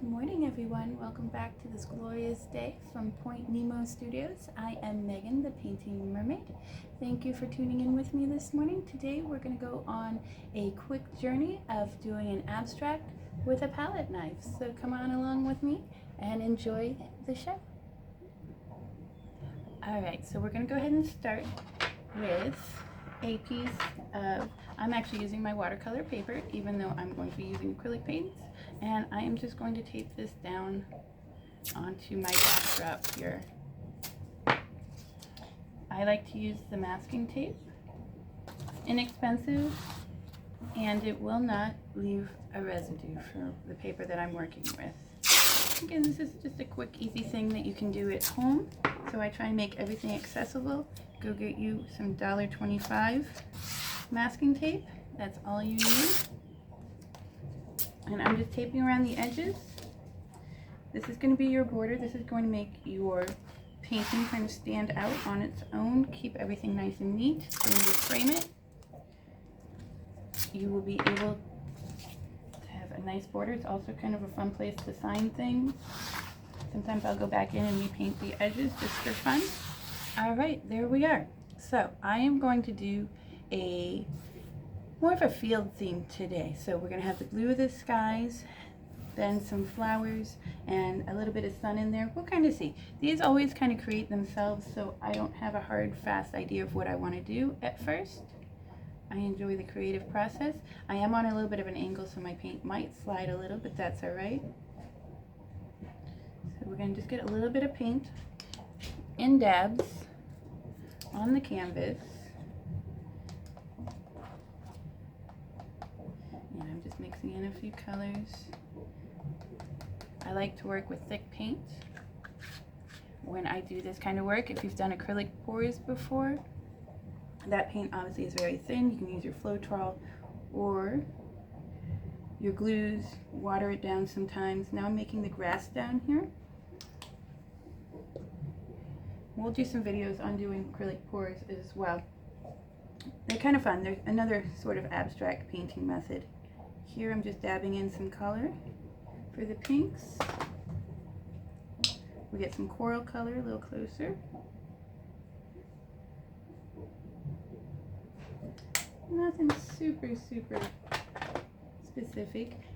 Good morning, everyone. Welcome back to this glorious day from Point Nemo Studios. I am Megan, the painting mermaid. Thank you for tuning in with me this morning. Today we're going to go on a quick journey of doing an abstract with a palette knife. So come on along with me and enjoy the show. Alright, so we're going to go ahead and start with a piece of, I'm actually using my watercolor paper, even though I'm going to be using acrylic paints, and I am just going to tape this down onto my backdrop here. I like to use the masking tape. Inexpensive, and it will not leave a residue for the paper that I'm working with. Again, this is just a quick, easy thing that you can do at home, so I try and make everything accessible. Go get you some $1.25 masking tape. That's all you need. And I'm just taping around the edges. This is going to be your border. This is going to make your painting kind of stand out on its own. Keep everything nice and neat. When you frame it, you will be able to have a nice border. It's also kind of a fun place to sign things. Sometimes I'll go back in and repaint the edges just for fun. All right, there we are. So I am going to do more of a field theme today. So we're going to have the blue of the skies, then some flowers, and a little bit of sun in there. We'll kind of see. These always kind of create themselves, so I don't have a hard, fast idea of what I want to do at first. I enjoy the creative process. I am on a little bit of an angle, so my paint might slide a little, but that's all right. So we're going to just get a little bit of paint in dabs on the canvas. And I'm just mixing in a few colors. I like to work with thick paint when I do this kind of work. If you've done acrylic pours before, that paint obviously is very thin. You can use your Floetrol or your glues, water it down sometimes. Now I'm making the grass down here. We'll do some videos on doing acrylic pours as well. They're kind of fun. There's another sort of abstract painting method. Here I'm just dabbing in some color for the pinks. We get some coral color a little closer. Nothing super specific.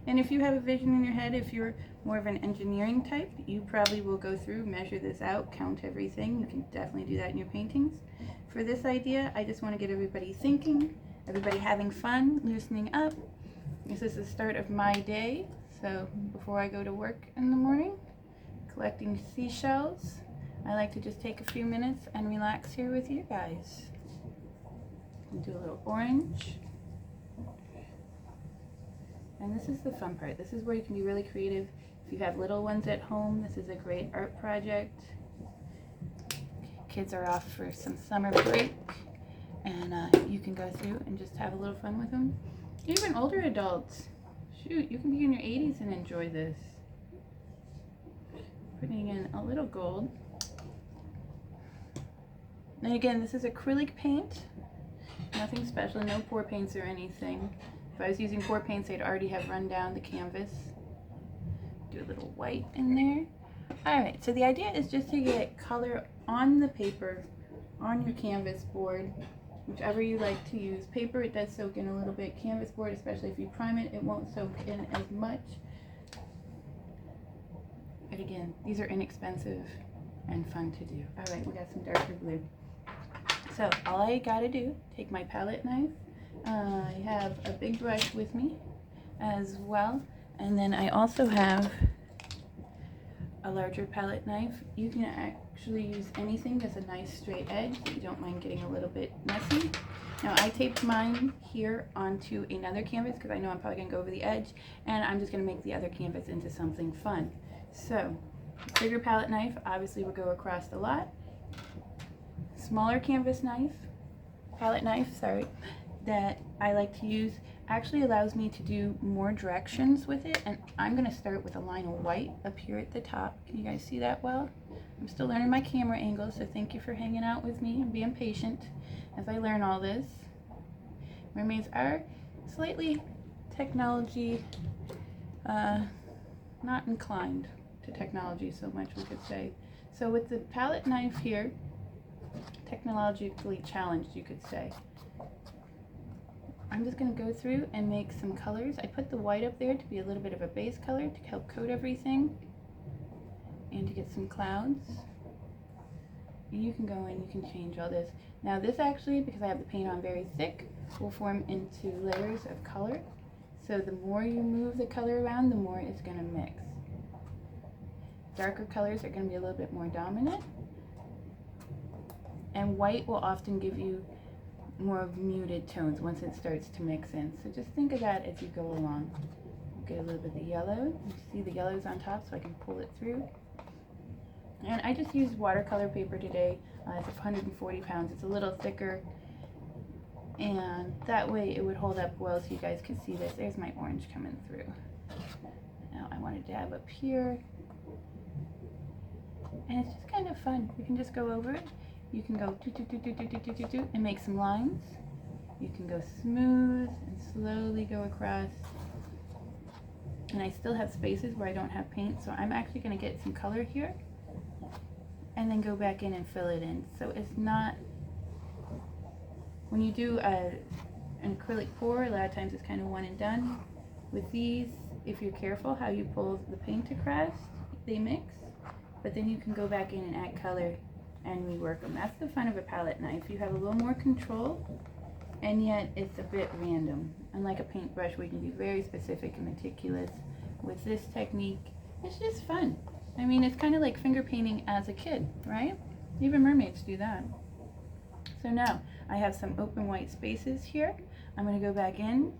And if you have a vision in your head, if you're more of an engineering type, you probably will go through, measure this out, count everything. You can definitely do that in your paintings. For this idea, I just want to get everybody thinking, everybody having fun, loosening up. This is the start of my day, so before I go to work in the morning, collecting seashells, I like to just take a few minutes and relax here with you guys. And do a little orange. And this is the fun part. This is where you can be really creative. If you have little ones at home, this is a great art project. Kids are off for some summer break, and you can go through and just have a little fun with them. Even older adults, shoot, you can be in your 80s and enjoy this. Putting in a little gold. And again, this is acrylic paint. Nothing special, no pour paints or anything. If I was using pour paints, I'd already have run down the canvas. Do a little white in there. Alright, so the idea is just to get color on the paper, on your canvas board, whichever you like to use. Paper, it does soak in a little bit. Canvas board, especially if you prime it, it won't soak in as much. But again, these are inexpensive and fun to do. Alright, we got some darker blue. So all I gotta do, take my palette knife. I have a big brush with me as well, and then I also have a larger palette knife. You can actually use anything that's a nice straight edge if you don't mind getting a little bit messy. Now I taped mine here onto another canvas because I know I'm probably gonna go over the edge, and I'm just gonna make the other canvas into something fun. So bigger palette knife obviously will go across a lot. Smaller canvas knife, palette knife, sorry, that I like to use actually allows me to do more directions with it, and I'm going to start with a line of white up here at the top. Can you guys see that well? I'm still learning my camera angle, so thank you for hanging out with me and being patient as I learn all this. Mermaids are slightly technology not inclined to technology so much, we could say. So with the palette knife here, technologically challenged, you could say, I'm just going to go through and make some colors. I put the white up there to be a little bit of a base color to help coat everything and to get some clouds. And you can go and you can change all this. Now this actually, because I have the paint on very thick, will form into layers of color. So the more you move the color around, the more it's going to mix. Darker colors are going to be a little bit more dominant. And white will often give you more of muted tones once it starts to mix in. So just think of that as you go along. Get a little bit of the yellow. You see the yellow's on top, so I can pull it through. And I just used watercolor paper today. It's 140 pounds. It's a little thicker. And that way it would hold up well so you guys could see this. There's my orange coming through. Now I want to dab up here. And it's just kind of fun. You can just go over it. You can go do and make some lines. You can go smooth and slowly go across. And I still have spaces where I don't have paint, so I'm actually going to get some color here and then go back in and fill it in. So it's not, when you do an acrylic pour, a lot of times it's kind of one and done. With these, if you're careful how you pull the paint across, they mix, but then you can go back in and add color and rework them. That's the fun of a palette knife. You have a little more control, and yet it's a bit random. Unlike a paintbrush where you can be very specific and meticulous, with this technique, it's just fun. I mean, it's kind of like finger painting as a kid, right? Even mermaids do that. So now, I have some open white spaces here. I'm going to go back in,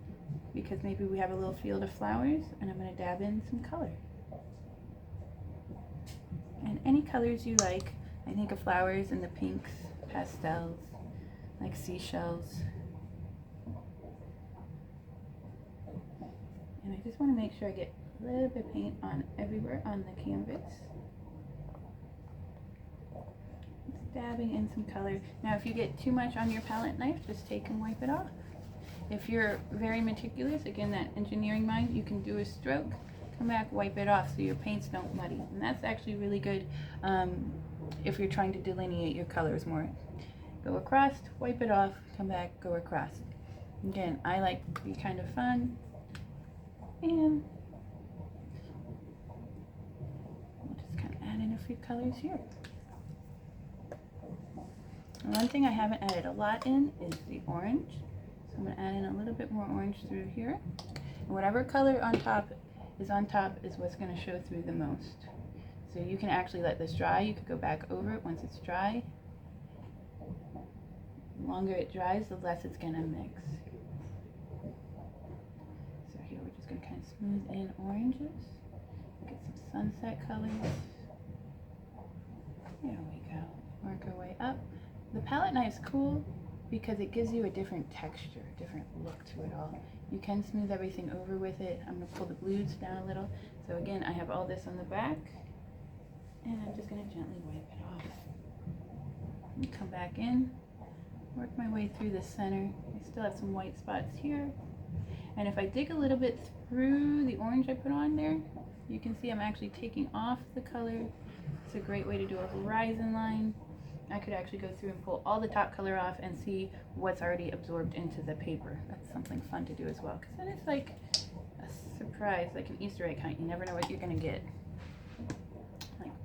because maybe we have a little field of flowers, and I'm going to dab in some color. And any colors you like. I think of flowers and the pinks, pastels, like seashells. And I just want to make sure I get a little bit of paint on everywhere on the canvas. Just dabbing in some color. Now if you get too much on your palette knife, just take and wipe it off. If you're very meticulous, again that engineering mind, you can do a stroke, come back, wipe it off so your paints don't muddy. And that's actually really good if you're trying to delineate your colors more. Go across, wipe it off, come back, go across. Again, I like to be kind of fun, and we'll just kind of add in a few colors here. And one thing I haven't added a lot in is the orange. So I'm going to add in a little bit more orange through here. And whatever color on top is what's going to show through the most. So you can actually let this dry. You could go back over it once it's dry. The longer it dries, the less it's going to mix. So here we're just going to kind of smooth in oranges. Get some sunset colors. There we go. Work our way up. The palette knife's cool because it gives you a different texture, a different look to it all. You can smooth everything over with it. I'm going to pull the blues down a little. So again, I have all this on the back. And I'm just going to gently wipe it off. And come back in, work my way through the center. I still have some white spots here. And if I dig a little bit through the orange I put on there, you can see I'm actually taking off the color. It's a great way to do a horizon line. I could actually go through and pull all the top color off and see what's already absorbed into the paper. That's something fun to do as well, because then it's like a surprise, like an Easter egg hunt. You never know what you're going to get.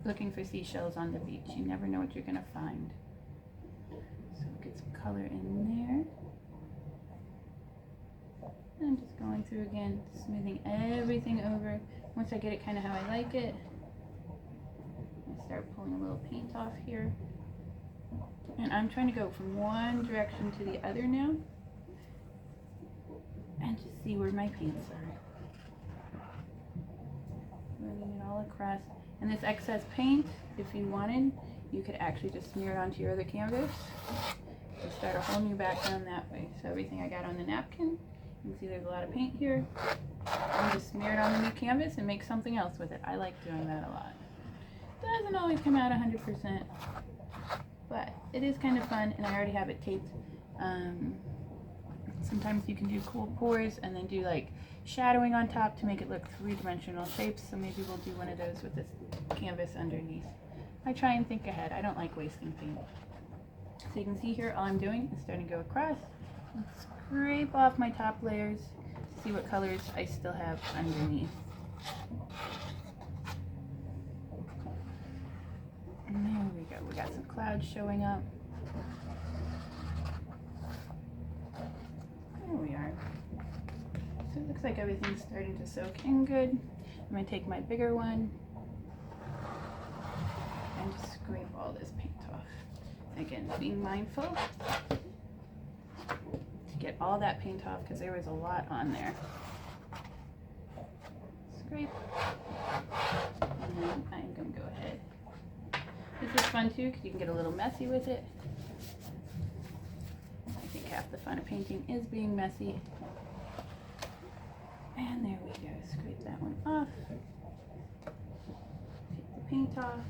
Looking for seashells on the beach. You never know what you're going to find. So get some color in there. And I'm just going through again, smoothing everything over. Once I get it kind of how I like it, I start pulling a little paint off here. And I'm trying to go from one direction to the other now. And just see where my paints are. Moving it all across. And this excess paint, if you wanted, you could actually just smear it onto your other canvas and start a whole new background that way. So everything I got on the napkin, you can see there's a lot of paint here. And just smear it on the new canvas and make something else with it. I like doing that a lot. Doesn't always come out 100%, but it is kind of fun, and I already have it taped. Sometimes you can do cool pours and then do like shadowing on top to make it look three-dimensional shapes, so maybe we'll do one of those with this canvas underneath. I try and think ahead. I don't like wasting paint. So you can see here, all I'm doing is starting to go across and scrape off my top layers to see what colors I still have underneath. And there we go. We got some clouds showing up. There we are. So it looks like everything's starting to soak in good. I'm going to take my bigger one and just scrape all this paint off. Again, being mindful to get all that paint off because there was a lot on there. Scrape. And then I'm going to go ahead. This is fun too because you can get a little messy with it. I think half the fun of painting is being messy. And there we go. Scrape that one off. Take the paint off.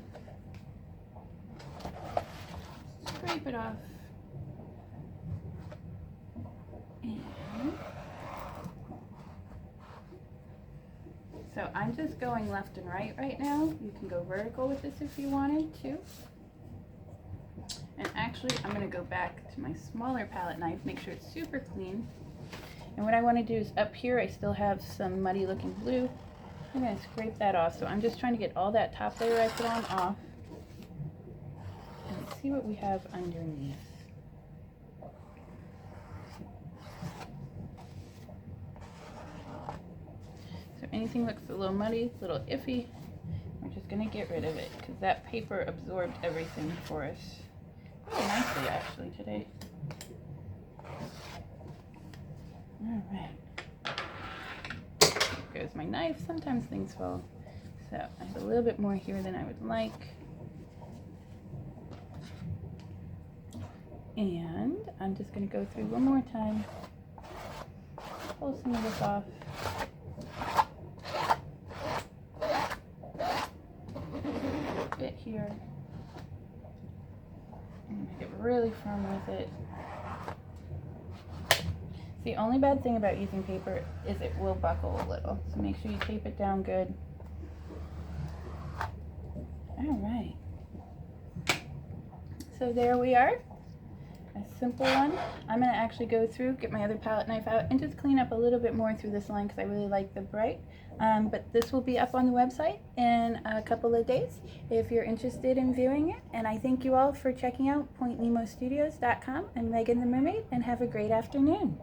Scrape it off. And so I'm just going left and right now. You can go vertical with this if you wanted to. And actually, I'm going to go back to my smaller palette knife, make sure it's super clean. And what I want to do is up here, I still have some muddy looking blue. I'm going to scrape that off. So I'm just trying to get all that top layer I put on off. And see what we have underneath. So anything looks a little muddy, a little iffy, we're just going to get rid of it because that paper absorbed everything for us. Really nicely actually today. Alright. There goes my knife. Sometimes things fall. So I have a little bit more here than I would like. And I'm just going to go through one more time. Pull some of this off. A bit here. And make it really firm with it. The only bad thing about using paper is it will buckle a little, so make sure you tape it down good. Alright, so there we are, a simple one. I'm going to actually go through, get my other palette knife out, and just clean up a little bit more through this line because I really like the bright. But this will be up on the website in a couple of days if you're interested in viewing it. And I thank you all for checking out PointNemoStudios.com. I'm Megan the Mermaid, and have a great afternoon.